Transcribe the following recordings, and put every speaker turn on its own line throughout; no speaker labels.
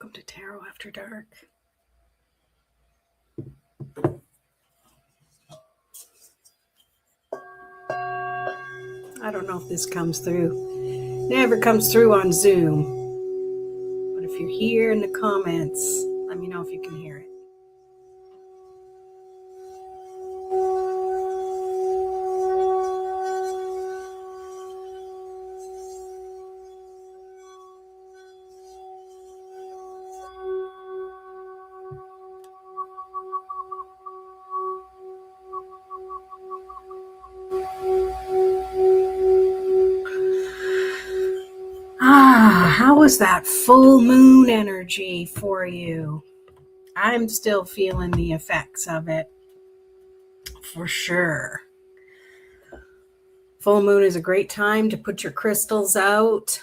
Welcome to Tarot After Dark. I don't know if this comes through. Never comes through on Zoom. But if you're here in the comments, let me know if you can hear it. How was that full moon energy for you? I'm still feeling the effects of it, for sure. Full moon is a great time to put your crystals out.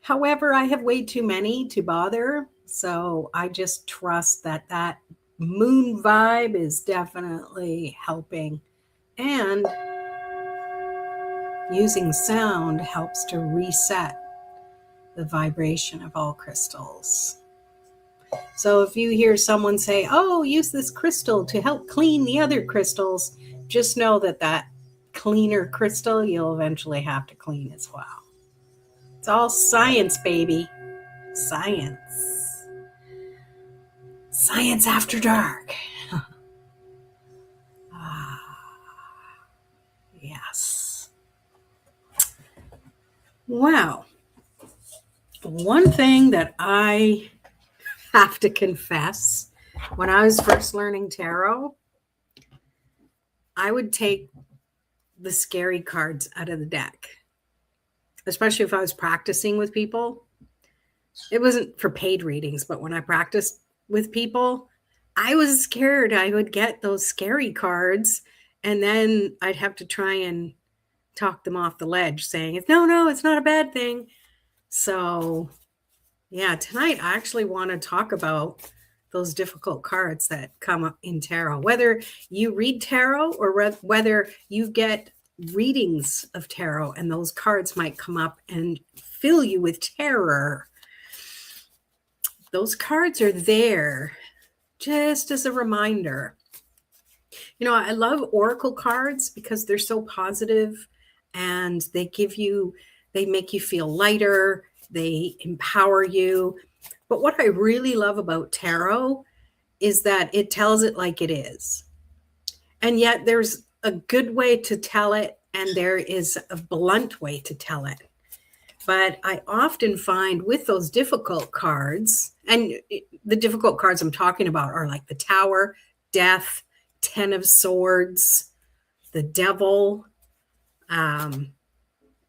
However, I have way too many to bother, so I just trust that that moon vibe is definitely helping. And using sound helps to reset the vibration of all crystals. So if you hear someone say, oh, use this crystal to help clean the other crystals, just know that that cleaner crystal you'll eventually have to clean as well. It's all science, baby. Science. Science after dark. Yes. Wow. One thing that I have to confess, when I was first learning tarot, I would take the scary cards out of the deck, especially if I was practicing with people. It wasn't for paid readings, but when I practiced with people, I was scared I would get those scary cards, and then I'd have to try and talk them off the ledge saying, no, it's not a bad thing. So yeah, tonight I actually want to talk about those difficult cards that come up in tarot, whether you read tarot or whether you get readings of tarot and those cards might come up and fill you with terror. Those cards are there just as a reminder. You know, I love oracle cards because they're so positive and they make you feel lighter. They empower you. But what I really love about tarot is that it tells it like it is. And yet there's a good way to tell it, and there is a blunt way to tell it. But I often find with those difficult cards, and the difficult cards I'm talking about are like the Tower, Death, Ten of Swords, the Devil.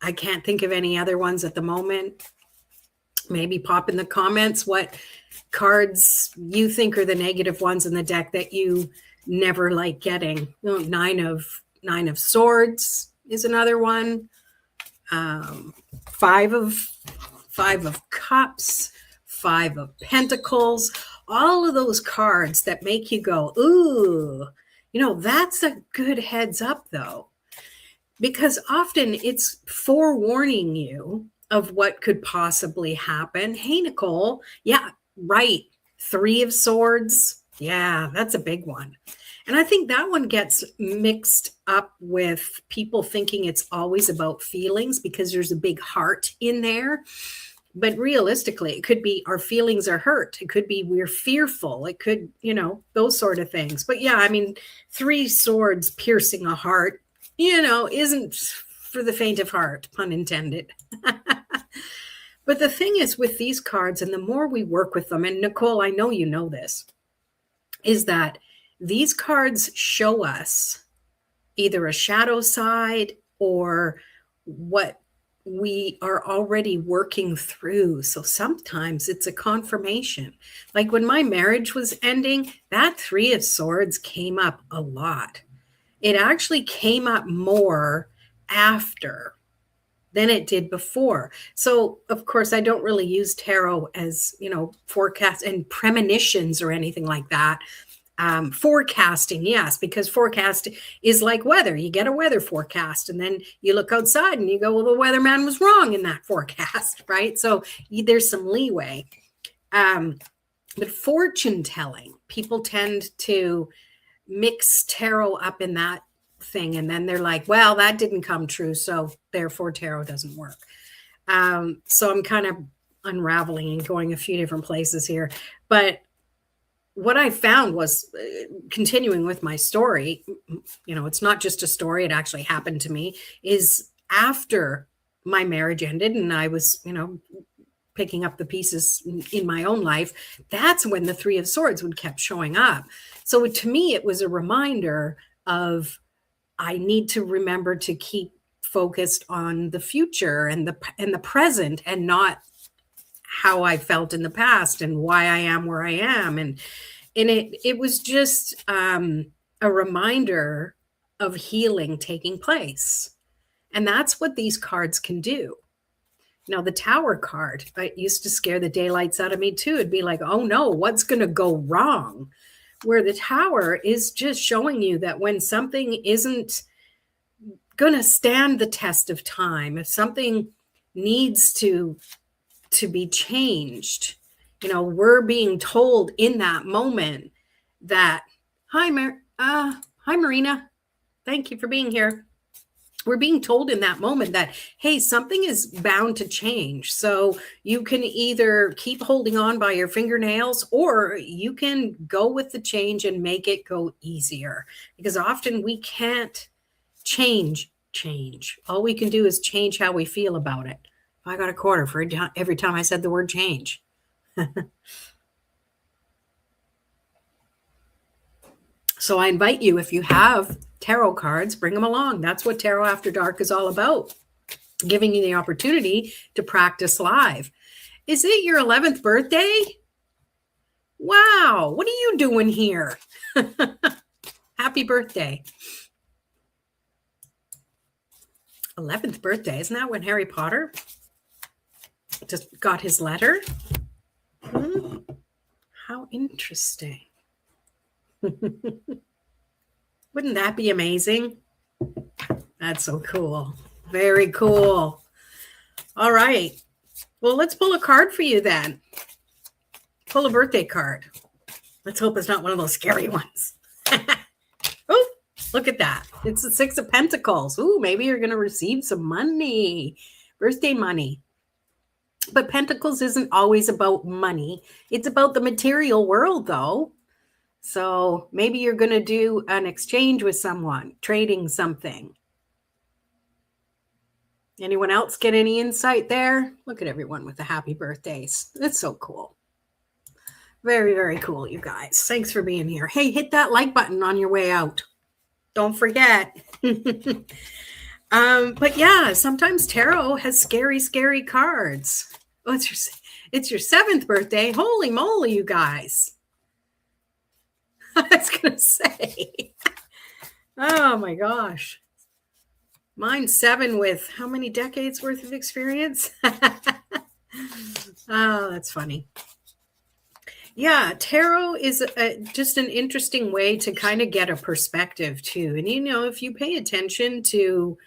I can't think of any other ones at the moment. Maybe pop in the comments what cards you think are the negative ones in the deck that you never like getting. You know, Nine of Swords is another one. Five of Cups, Five of Pentacles, all of those cards that make you go, ooh, you know, that's a good heads up though, because often it's forewarning you of what could possibly happen. Hey, Nicole. Yeah, right. Three of Swords. Yeah, that's a big one. And I think that one gets mixed up with people thinking it's always about feelings because there's a big heart in there. But realistically, it could be our feelings are hurt. It could be we're fearful. It could, you know, those sort of things. But yeah, I mean, three swords piercing a heart, you know, isn't for the faint of heart, pun intended. But the thing is with these cards, and the more we work with them, and Nicole, I know you know this, is that these cards show us either a shadow side or what we are already working through. So sometimes it's a confirmation. Like when my marriage was ending, that Three of Swords came up a lot. It actually came up more after than it did before. So of course I don't really use tarot as, you know, forecasts and premonitions or anything like that. Forecasting, yes, because forecast is like weather. You get a weather forecast and then you look outside and you go, well, the weatherman was wrong in that forecast, right? So there's some leeway. But fortune telling, people tend to mix tarot up in that thing. And then they're like, well, that didn't come true. So therefore tarot doesn't work. So I'm kind of unraveling and going a few different places here. But what I found was continuing with my story, it's not just a story, it actually happened to me, is after my marriage ended and I was, picking up the pieces in my own life, that's when the Three of Swords would kept showing up. So to me, it was a reminder of I need to remember to keep focused on the future and the present, and not how I felt in the past and why I am where I am. And it was just a reminder of healing taking place. And that's what these cards can do. The Tower card, it used to scare the daylights out of me too. It'd be like, oh no, what's going to go wrong? Where the Tower is just showing you that when something isn't going to stand the test of time, if something needs to be changed, we're being told in that moment that, hi Marina, thank you for being here. We're being told in that moment that, hey, something is bound to change. So you can either keep holding on by your fingernails, or you can go with the change and make it go easier. Because often we can't change. All we can do is change how we feel about it. I got a quarter for every time I said the word change. So I invite you, if you have tarot cards, bring them along. That's what Tarot After Dark is all about, giving you the opportunity to practice live. Is it your 11th birthday? Wow, what are you doing here? Happy birthday. 11th birthday, isn't that when Harry Potter just got his letter? How interesting. Wouldn't that be amazing? That's so cool. Very cool. All right. Well, let's pull a card for you then. Pull a birthday card. Let's hope it's not one of those scary ones. Oh, look at that. It's the Six of Pentacles. Ooh, maybe you're going to receive some money. Birthday money. But Pentacles isn't always about money. It's about the material world, though. So maybe you're going to do an exchange with someone, trading something. Anyone else get any insight there? Look at everyone with the happy birthdays. That's so cool. Very, very cool, you guys. Thanks for being here. Hey, hit that like button on your way out. Don't forget. But yeah, sometimes tarot has scary, scary cards. Oh, it's your 7th birthday. Holy moly, you guys. I was going to say, oh my gosh. Mine's 7 with how many decades worth of experience? Oh, that's funny. Yeah, tarot is just an interesting way to kind of get a perspective too. And, if you pay attention to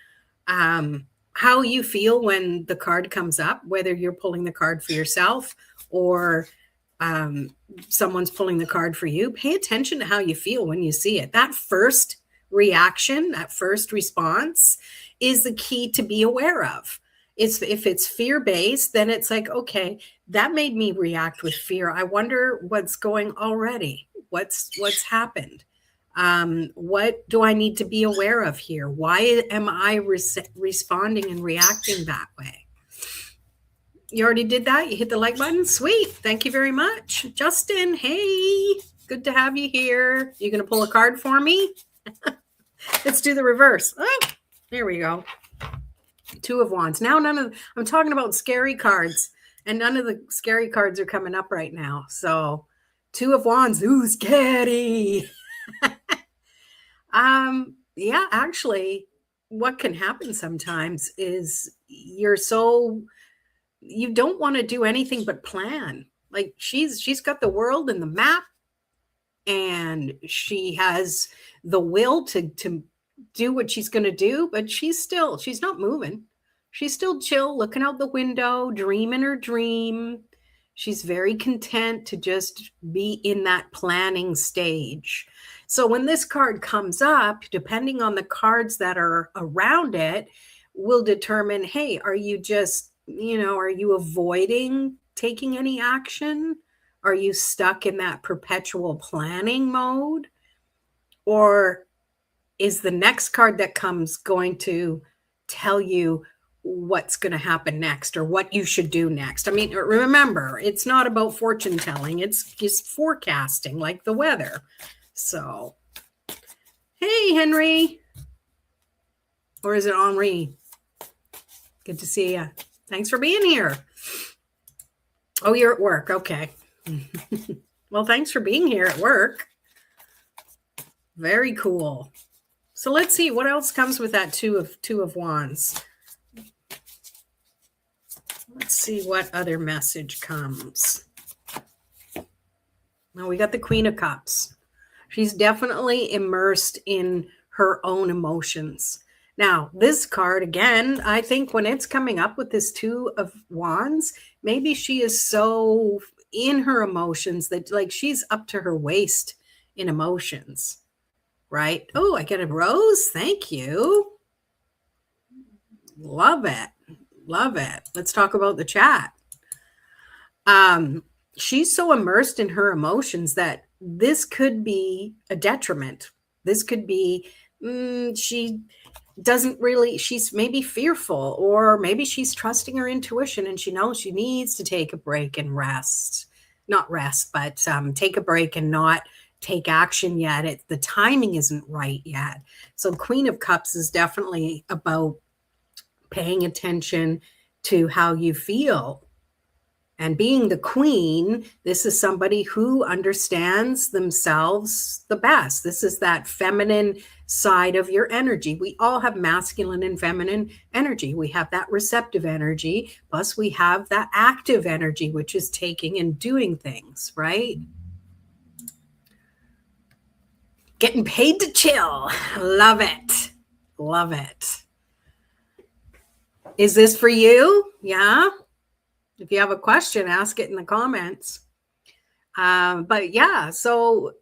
how you feel when the card comes up, whether you're pulling the card for yourself or someone's pulling the card for you, pay attention to how you feel when you see it. That first reaction, that first response is the key to be aware of. If it's fear-based, then it's like, okay, that made me react with fear. I wonder what's going already. What's happened? What do I need to be aware of here? Why am I responding and reacting that way? You already did that? You hit the like button? Sweet. Thank you very much. Justin, hey, good to have you here. You going to pull a card for me? Let's do the reverse. Oh, there we go. 2 of Wands. Now I'm talking about scary cards, and none of the scary cards are coming up right now. So 2 of Wands. Ooh, scary. Yeah, actually, what can happen sometimes is you don't want to do anything but plan. Like she's got the world and the map, and she has the will to do what she's going to do, but she's not moving. She's still chill, looking out the window, dreaming her dream, She's very content to just be in that planning stage. So when this card comes up, depending on the cards that are around it, will determine, hey, are you just, are you avoiding taking any action? Are you stuck in that perpetual planning mode? Or is the next card that comes going to tell you what's going to happen next or what you should do next? I mean, remember, it's not about fortune telling, it's just forecasting like the weather. So, hey, Henry. Or is it Henri? Good to see you. Thanks for being here. Oh, you're at work. Okay. Well, thanks for being here at work. Very cool. So let's see what else comes with that two of wands. Let's see what other message comes. Now we got the Queen of Cups. She's definitely immersed in her own emotions. Now, this card, again, I think when it's coming up with this Two of Wands, maybe she is so in her emotions that like she's up to her waist in emotions, right? Oh, I get a rose. Thank you. Love it. Love it. Let's talk about the chat. She's so immersed in her emotions that this could be a detriment. This could be, she doesn't really, she's maybe fearful, or maybe she's trusting her intuition and she knows she needs to take a break and rest. Not rest, but take a break and not take action yet. The timing isn't right yet. So Queen of Cups is definitely about paying attention to how you feel. And being the queen, this is somebody who understands themselves the best. This is that feminine side of your energy. We all have masculine and feminine energy. We have that receptive energy, plus we have that active energy, which is taking and doing things, right? Getting paid to chill. Love it. Love it. Is this for you? Yeah. If you have a question, ask it in the comments. But yeah, so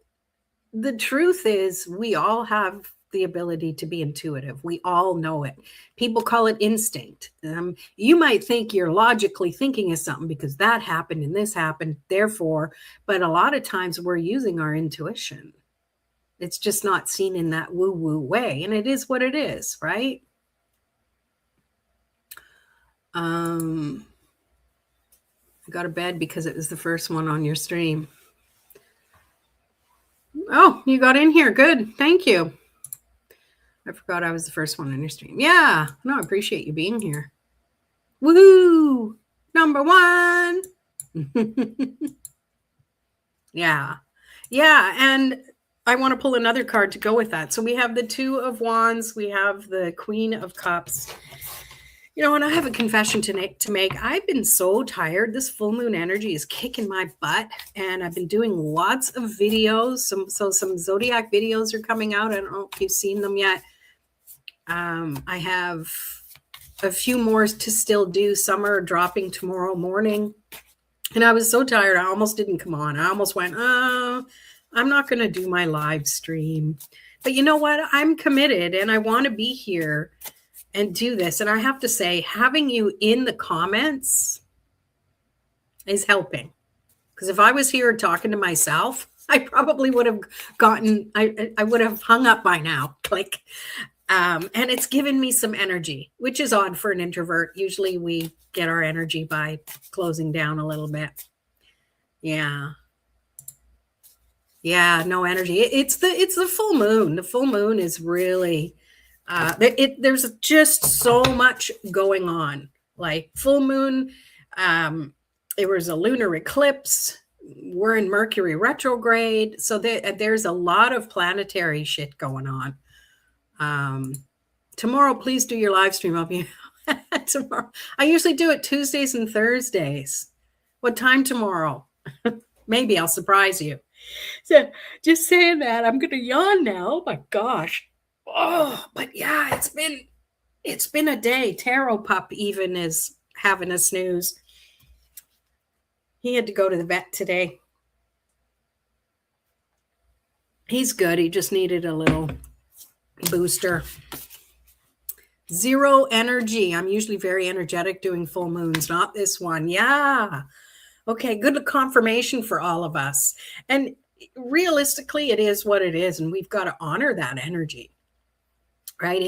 the truth is we all have the ability to be intuitive. We all know it. People call it instinct. You might think you're logically thinking of something because that happened and this happened, therefore, but a lot of times we're using our intuition. It's just not seen in that woo-woo way. And it is what it is, right? I got a bed because it was the first one on your stream. Oh, you got in here. Good. Thank you. I forgot I was the first one on your stream. Yeah. No, I appreciate you being here. Woohoo! Number one. Yeah. Yeah. And I want to pull another card to go with that. So we have the Two of Wands. We have the Queen of Cups. And I have a confession to make. I've been so tired. This full moon energy is kicking my butt, and I've been doing lots of videos. Some zodiac videos are coming out. I don't know if you've seen them yet. I have a few more to still do. Some are dropping tomorrow morning, and I was so tired. I almost didn't come on. I almost went, I'm not going to do my live stream. But you know what? I'm committed, and I want to be here and do this. And I have to say, having you in the comments is helping. Because if I was here talking to myself, I probably would have I would have hung up by now. Click. And it's given me some energy, which is odd for an introvert. Usually we get our energy by closing down a little bit. Yeah. Yeah, no energy. It's the full moon. The full moon is really... there's just so much going on. Like full moon, it was a lunar eclipse. We're in Mercury retrograde, so there's a lot of planetary shit going on. Tomorrow, please do your live stream. I'll be tomorrow. I usually do it Tuesdays and Thursdays. What time tomorrow? Maybe I'll surprise you. So just saying that, I'm gonna yawn now. Oh my gosh. Oh, but yeah, it's been a day. Tarot Pup even is having a snooze. He had to go to the vet today. He's good. He just needed a little booster. Zero energy. I'm usually very energetic doing full moons, not this one. Yeah. Okay, good confirmation for all of us. And realistically, it is what it is, and we've got to honor that energy, right?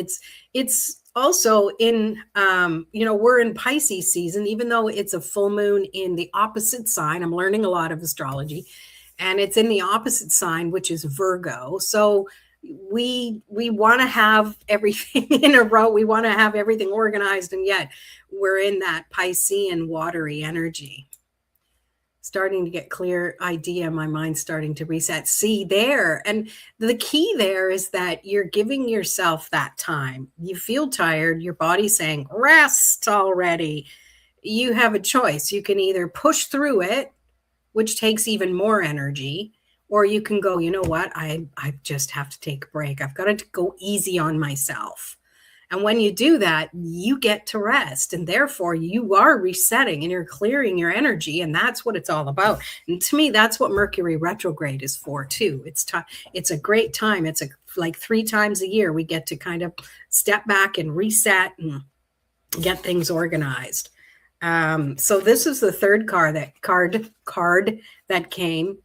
It's also in we're in Pisces season, even though it's a full moon in the opposite sign. I'm learning a lot of astrology, and it's in the opposite sign, which is Virgo. So we want to have everything in a row. We want to have everything organized, and yet we're in that Piscean watery energy. Starting to get clear idea. My mind's starting to reset. See there. And the key there is that you're giving yourself that time. You feel tired. Your body's saying, rest already. You have a choice. You can either push through it, which takes even more energy, or you can go, you know what? I just have to take a break. I've got to go easy on myself. And when you do that, you get to rest, and therefore you are resetting and you're clearing your energy. And that's what it's all about. And to me, that's what Mercury retrograde is for too. It's a great time. It's like 3 times a year we get to kind of step back and reset and get things organized. So this is the third card that came,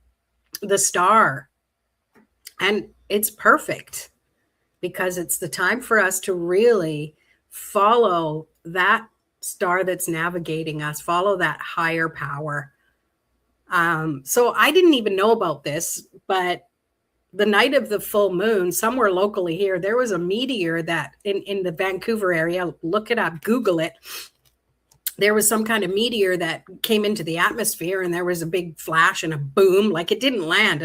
the Star. And it's perfect, because it's the time for us to really follow that star that's navigating us, follow that higher power. So I didn't even know about this, but the night of the full moon, somewhere locally here, there was a meteor that in the Vancouver area, look it up, Google it. There was some kind of meteor that came into the atmosphere, and there was a big flash and a boom. Like, it didn't land.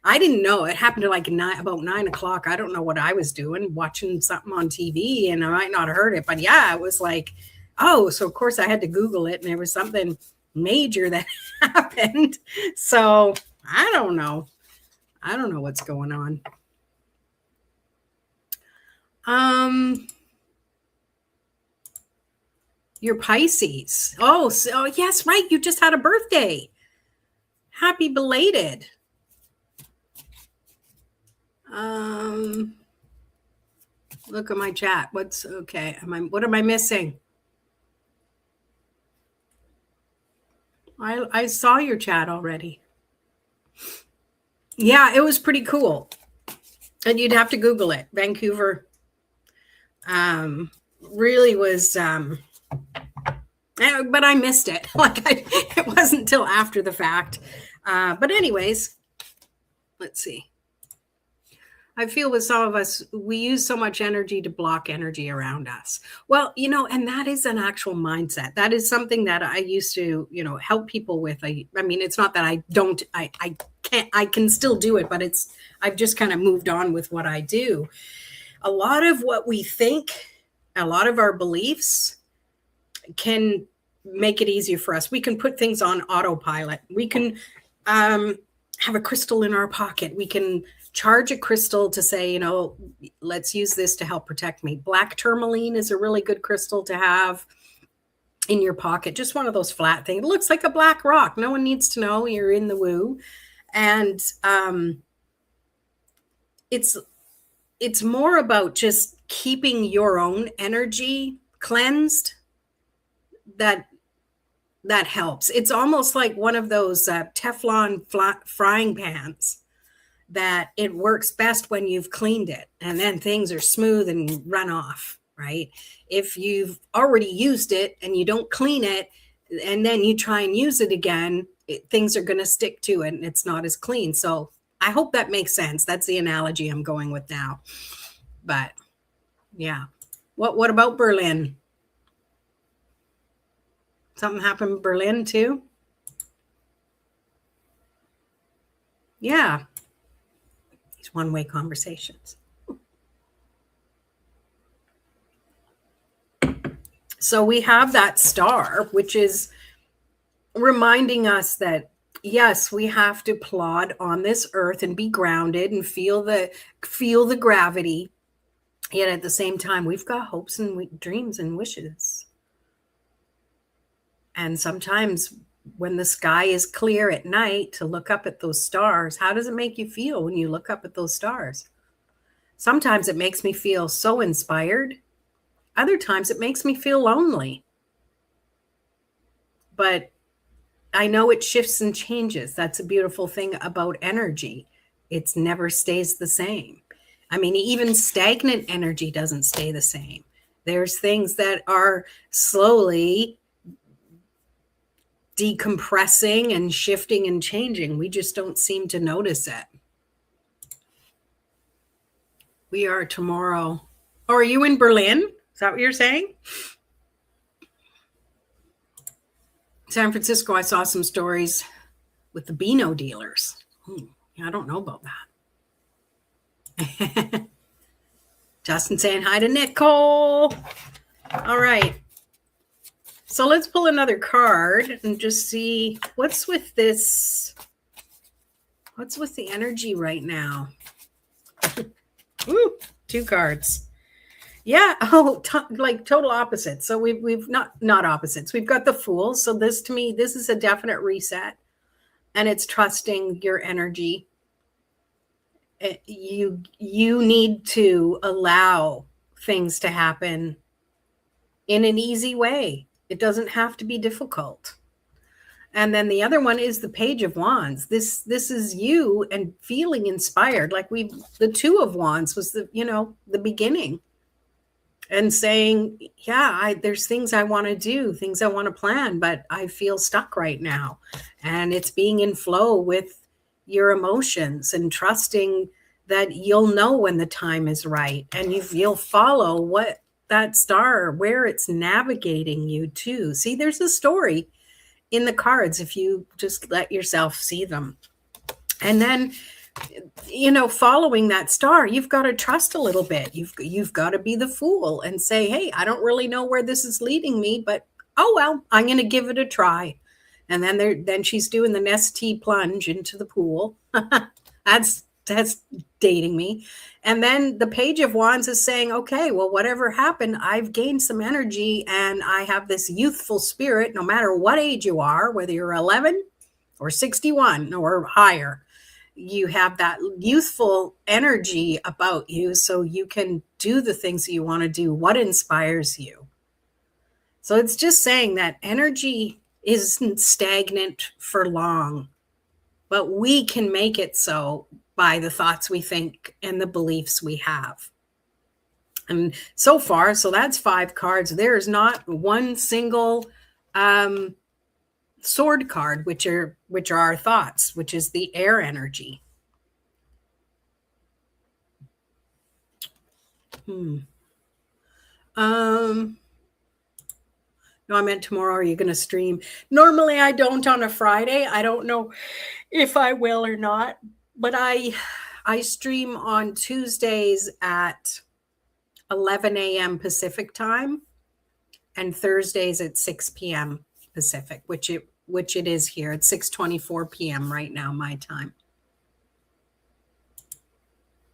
I didn't know. It happened to about 9 o'clock. I don't know what I was doing, watching something on TV, and I might not have heard it. But yeah, it was like, oh, so of course I had to Google it, and there was something major that happened. So I don't know. I don't know what's going on. You're Pisces. Oh, yes, right. You just had a birthday. Happy belated. Look at my chat. What am I missing? I saw your chat already. Yeah, it was pretty cool. And you'd have to Google it. Vancouver really was, but I missed it. It wasn't until after the fact. But anyways, let's see. I feel with some of us, we use so much energy to block energy around us. Well, and that is an actual mindset. That is something that I used to, help people with. I mean, it's not that I don't, I can still do it, but I've just kind of moved on with what I do. A lot of what we think, a lot of our beliefs can make it easier for us. We can put things on autopilot. We can have a crystal in our pocket. We can charge a crystal to say, let's use this to help protect me. Black tourmaline is a really good crystal to have in your pocket. Just one of those flat things. It looks like a black rock. No one needs to know you're in the woo. And it's more about just keeping your own energy cleansed. That helps. It's almost like one of those Teflon frying pans that it works best when you've cleaned it, and then things are smooth and run off, right? If you've already used it and you don't clean it, and then you try and use it again, things are going to stick to it and it's not as clean. So I hope that makes sense. That's the analogy I'm going with now. But yeah. What about Berlin? Something happened in Berlin too? Yeah. These one-way conversations. So we have that star, which is reminding us that, yes, we have to plod on this earth and be grounded and feel the gravity. Yet at the same time, we've got hopes and dreams and wishes. And sometimes when the sky is clear at night to look up at those stars. How does it make you feel when you look up at those stars? Sometimes it makes me feel so inspired. Other times it makes me feel lonely. But I know it shifts and changes. That's a beautiful thing about energy. It never stays the same. I mean, even stagnant energy doesn't stay the same. There's things that are slowly decompressing and shifting and changing. We just don't seem to notice it. We are tomorrow. Oh, are you in Berlin? Is that what you're saying? San Francisco, I saw some stories with the Beano dealers. I don't know about that. Justin saying hi to Nicole. All right. So let's pull another card and just see what's with this. What's with the energy right now? Ooh, 2 cards. Yeah. Oh, like total opposites. So we've not opposites. We've got the Fool. So this, to me, this is a definite reset, and it's trusting your energy. You need to allow things to happen in an easy way. It doesn't have to be difficult. And then the other one is the Page of Wands. This is you and feeling inspired. Like the 2 of Wands was the beginning, and saying, yeah, there's things I want to do, things I want to plan, but I feel stuck right now. And it's being in flow with your emotions and trusting that you'll know when the time is right, and you'll follow what that star, where it's navigating you to. See, there's a story in the cards if you just let yourself see them. And then, following that star, you've got to trust a little bit. You've got to be the Fool and say, hey, I don't really know where this is leading me, but oh well, I'm going to give it a try. And then she's doing the Nestea plunge into the pool. That's dating me. And then the Page of Wands is saying, okay, well, whatever happened, I've gained some energy, and I have this youthful spirit, no matter what age you are, whether you're 11 or 61 or higher, you have that youthful energy about you, so you can do the things that you want to do, what inspires you. So it's just saying that energy isn't stagnant for long, but we can make it so by the thoughts we think and the beliefs we have. And so far, so that's 5 cards. There is not one single sword card, which are our thoughts, which is the air energy. No, I meant tomorrow. Are you going to stream? Normally I don't on a Friday. I don't know if I will or not, but I stream on Tuesdays at 11 a.m. Pacific time, and Thursdays at 6 p.m. Pacific, which it is here. It's 6:24 p.m. right now, my time.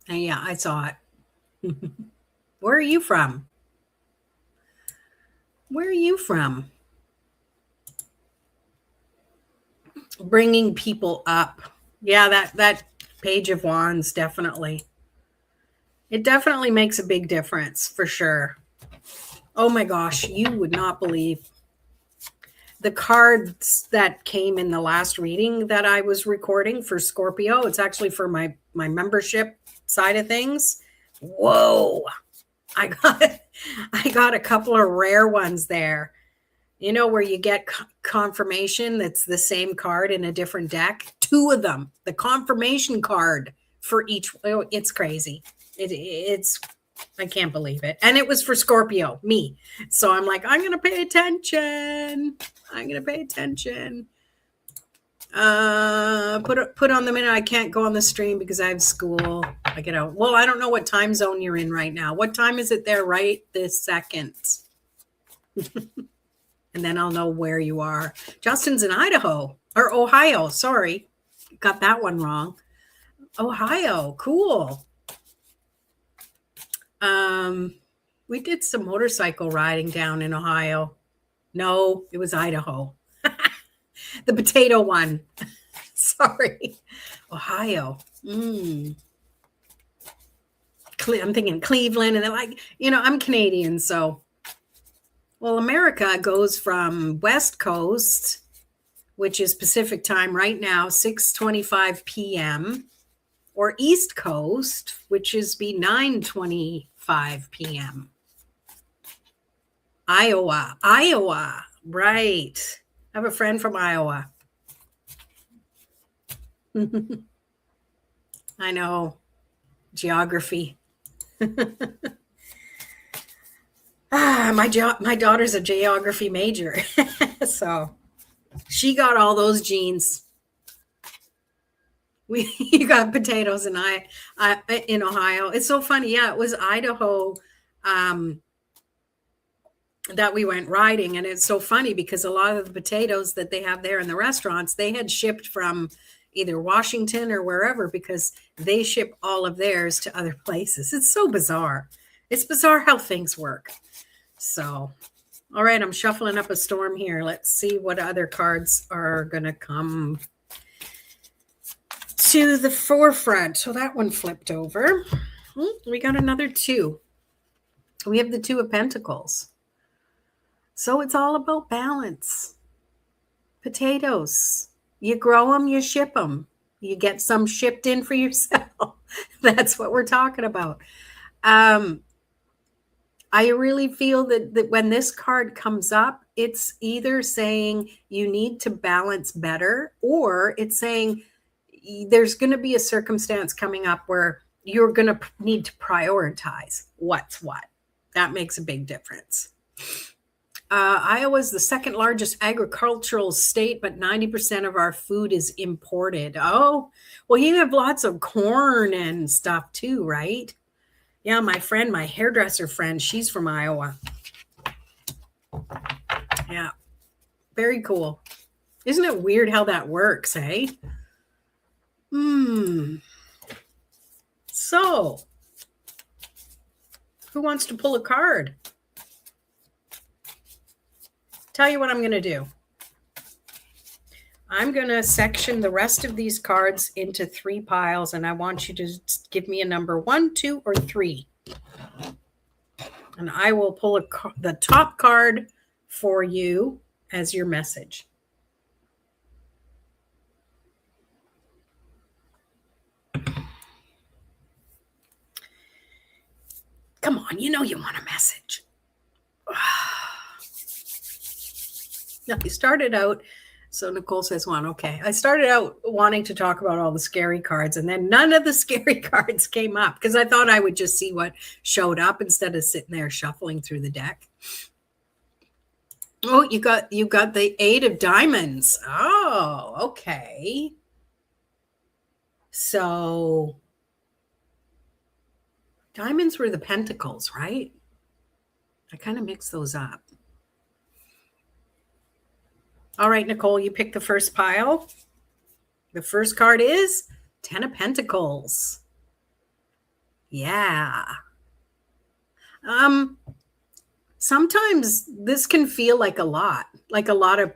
And yeah, I saw it. Where are you from? Where are you from? Bringing people up. Yeah, that Page of Wands, definitely. It definitely makes a big difference, for sure. Oh my gosh, you would not believe the cards that came in the last reading that I was recording for Scorpio. It's actually for my membership side of things. Whoa. I got a couple of rare ones there. Where you get confirmation that's the same card in a different deck. 2 of them, the confirmation card for each. Oh, it's crazy. It's I can't believe it. And it was for Scorpio, me. So I'm like, I'm going to pay attention. Put on the minute. I can't go on the stream because I have school. I get out. Well, I don't know what time zone you're in right now. What time is it there right this second? And then I'll know where you are. Justin's in Idaho or Ohio. Sorry. Got that one wrong. Ohio. Cool. We did some motorcycle riding down in Ohio. No, it was Idaho. the potato one. Sorry. Ohio. I'm thinking Cleveland, and they're like, I'm Canadian, so. Well, America goes from West Coast, which is Pacific time right now, 6:25 p.m., or East Coast, which is be 9:25 p.m. Iowa, right. I have a friend from Iowa. I know. Geography. My daughter's a geography major. So she got all those genes. You got potatoes and I in Ohio. It's so funny. Yeah, it was Idaho that we went riding. And it's so funny because a lot of the potatoes that they have there in the restaurants, they had shipped from either Washington or wherever, because they ship all of theirs to other places. It's so bizarre. It's bizarre how things work. So, all right, I'm shuffling up a storm here. Let's see what other cards are going to come to the forefront. So that one flipped over. We got another 2. We have the 2 of Pentacles. So it's all about balance. Potatoes. You grow them, you ship them. You get some shipped in for yourself. That's what we're talking about. I really feel that when this card comes up, it's either saying you need to balance better, or it's saying there's going to be a circumstance coming up where you're going to need to prioritize what's what. That makes a big difference. Iowa is the second largest agricultural state, but 90% of our food is imported. Oh, well, you have lots of corn and stuff too, right? Yeah, my hairdresser friend, she's from Iowa. Yeah, very cool. Isn't it weird how that works, eh? So, who wants to pull a card? Tell you what I'm going to do. I'm going to section the rest of these cards into 3 piles, and I want you to give me a number 1, 2, or 3. And I will pull the top card for you as your message. Come on, you want a message. Now, you started out, so Nicole says 1. Okay. I started out wanting to talk about all the scary cards, and then none of the scary cards came up because I thought I would just see what showed up instead of sitting there shuffling through the deck. Oh, you got the 8 of Diamonds. Oh, okay. So diamonds were the pentacles, right? I kind of mixed those up. All right, Nicole, you picked the first pile. The first card is 10 of Pentacles. Yeah. Sometimes this can feel like a lot of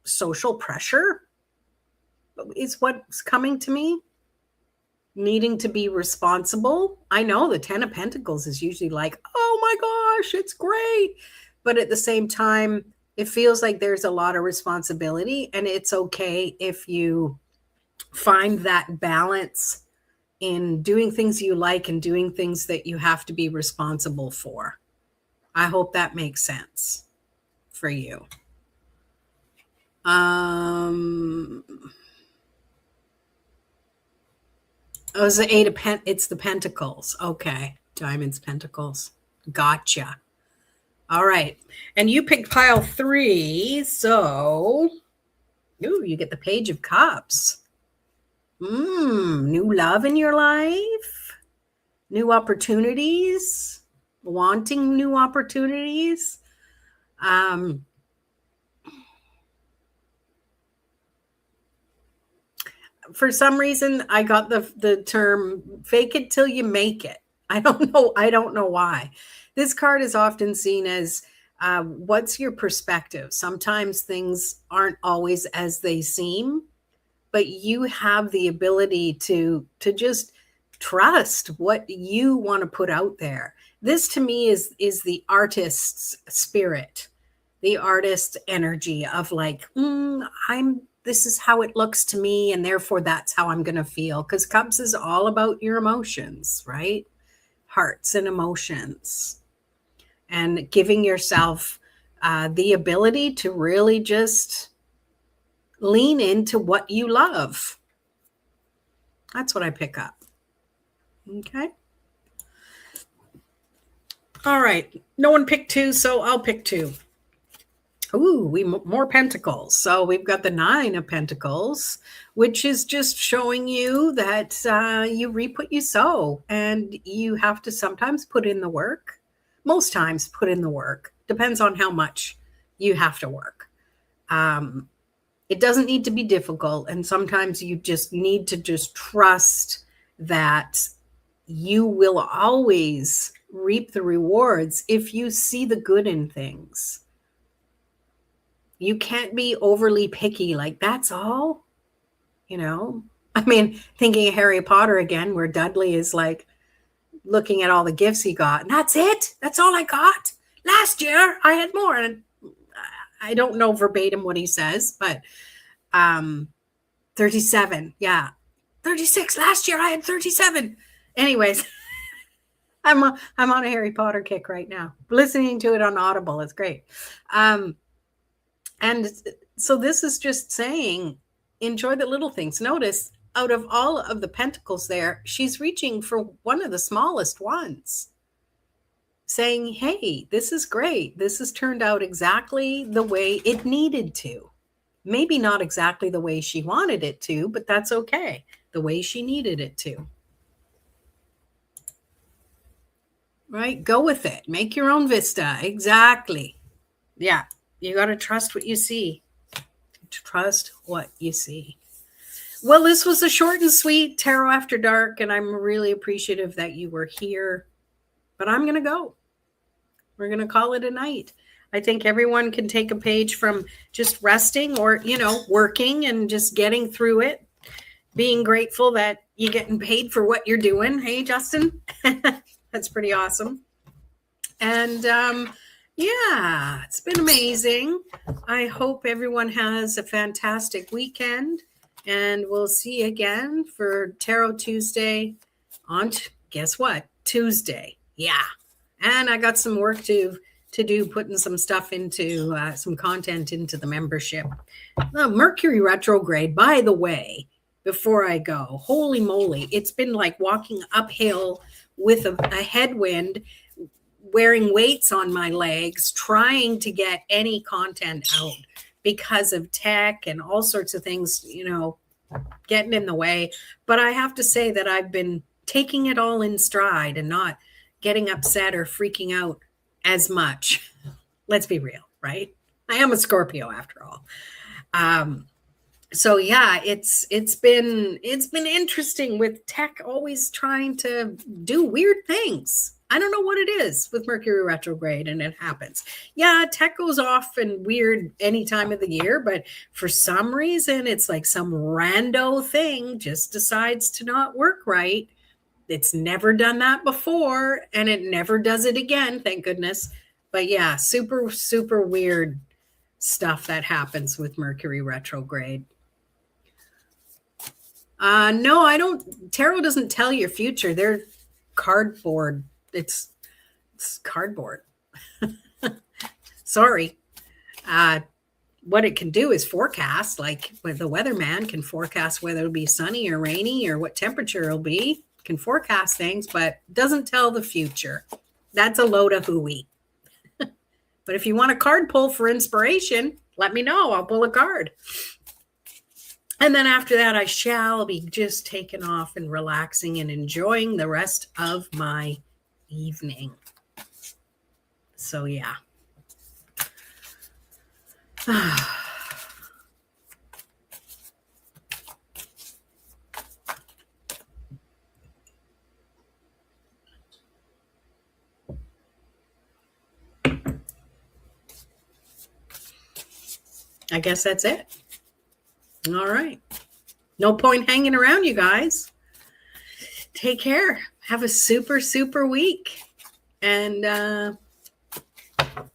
social pressure is what's coming to me. Needing to be responsible. I know the 10 of Pentacles is usually like, oh my gosh, it's great. But at the same time, it feels like there's a lot of responsibility, and it's okay if you find that balance in doing things you like and doing things that you have to be responsible for. I hope that makes sense for you. Oh, it's the 8 of it's the Pentacles. Okay. Diamonds, Pentacles. Gotcha. All right. And you picked pile 3. So, you get the Page of Cups. New love in your life. New opportunities. Wanting new opportunities. For some reason, I got the term fake it till you make it. I don't know why. This card is often seen as What's your perspective? Sometimes things aren't always as they seem, but you have the ability to just trust what you want to put out there. This to me is the artist's spirit, the artist's energy of like, I'm this is how it looks to me, and therefore that's how I'm going to feel. Because Cubs is all about your emotions, right? Hearts and emotions, and giving yourself the ability to really just lean into what you love. That's what I pick up. Okay. All right. No one picked two, so I'll pick two. Ooh, more pentacles. So we've got the 9 of Pentacles, which is just showing you that you reap what you sow, and you have to sometimes put in the work. Most times, put in the work. Depends on how much you have to work. It doesn't need to be difficult, and sometimes you just need to just trust that you will always reap the rewards if you see the good in things. You can't be overly picky, like that's all, you know. I mean, thinking of Harry Potter again, where Dudley is like looking at all the gifts he got, and that's it. That's all I got. Last year I had more. And I don't know verbatim what he says, but 37. Yeah. 36. Last year I had 37. Anyways, I'm on a Harry Potter kick right now. Listening to it on Audible, it's great. And so this is just saying, enjoy the little things. Notice out of all of the pentacles there, she's reaching for one of the smallest ones, saying, hey, this is great. This has turned out exactly the way it needed to. Maybe not exactly the way she wanted it to, but that's okay. The way she needed it to. Right? Go with it. Make your own vista. Exactly. Yeah. You got to trust what you see. Trust what you see. Well, this was a short and sweet Tarot After Dark, and I'm really appreciative that you were here. But I'm going to go. We're going to call it a night. I think everyone can take a page from just resting or, working and just getting through it. Being grateful that you're getting paid for what you're doing. Hey, Justin. That's pretty awesome. And yeah, it's been amazing. I hope everyone has a fantastic weekend, and we'll see you again for Tarot Tuesday on, guess what? Tuesday. Yeah. And I got some work to do, putting some stuff into some content into the membership. Mercury retrograde, by the way, before I go, holy moly, it's been like walking uphill with a headwind, wearing weights on my legs, trying to get any content out because of tech and all sorts of things, getting in the way. But I have to say that I've been taking it all in stride and not getting upset or freaking out as much. Let's be real, right? I am a Scorpio after all. So yeah, it's been interesting with tech always trying to do weird things. I don't know what it is with Mercury retrograde, and it happens. Yeah, tech goes off and weird any time of the year, but for some reason, it's like some rando thing just decides to not work right. It's never done that before, and it never does it again, thank goodness. But yeah, super, super weird stuff that happens with Mercury retrograde. No, I don't. Tarot doesn't tell your future. They're cardboard. It's cardboard. Sorry. What it can do is forecast, like with the weatherman can forecast whether it'll be sunny or rainy or what temperature it'll be. Can forecast things, but doesn't tell the future. That's a load of hooey. But if you want a card pull for inspiration, let me know. I'll pull a card. And then after that, I shall be just taking off and relaxing and enjoying the rest of my evening. So, yeah. I guess that's it. All right. No point hanging around, you guys. Take care. Have a super, super week. And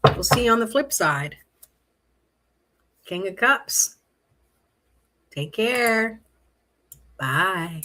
we'll see you on the flip side. King of Cups. Take care. Bye.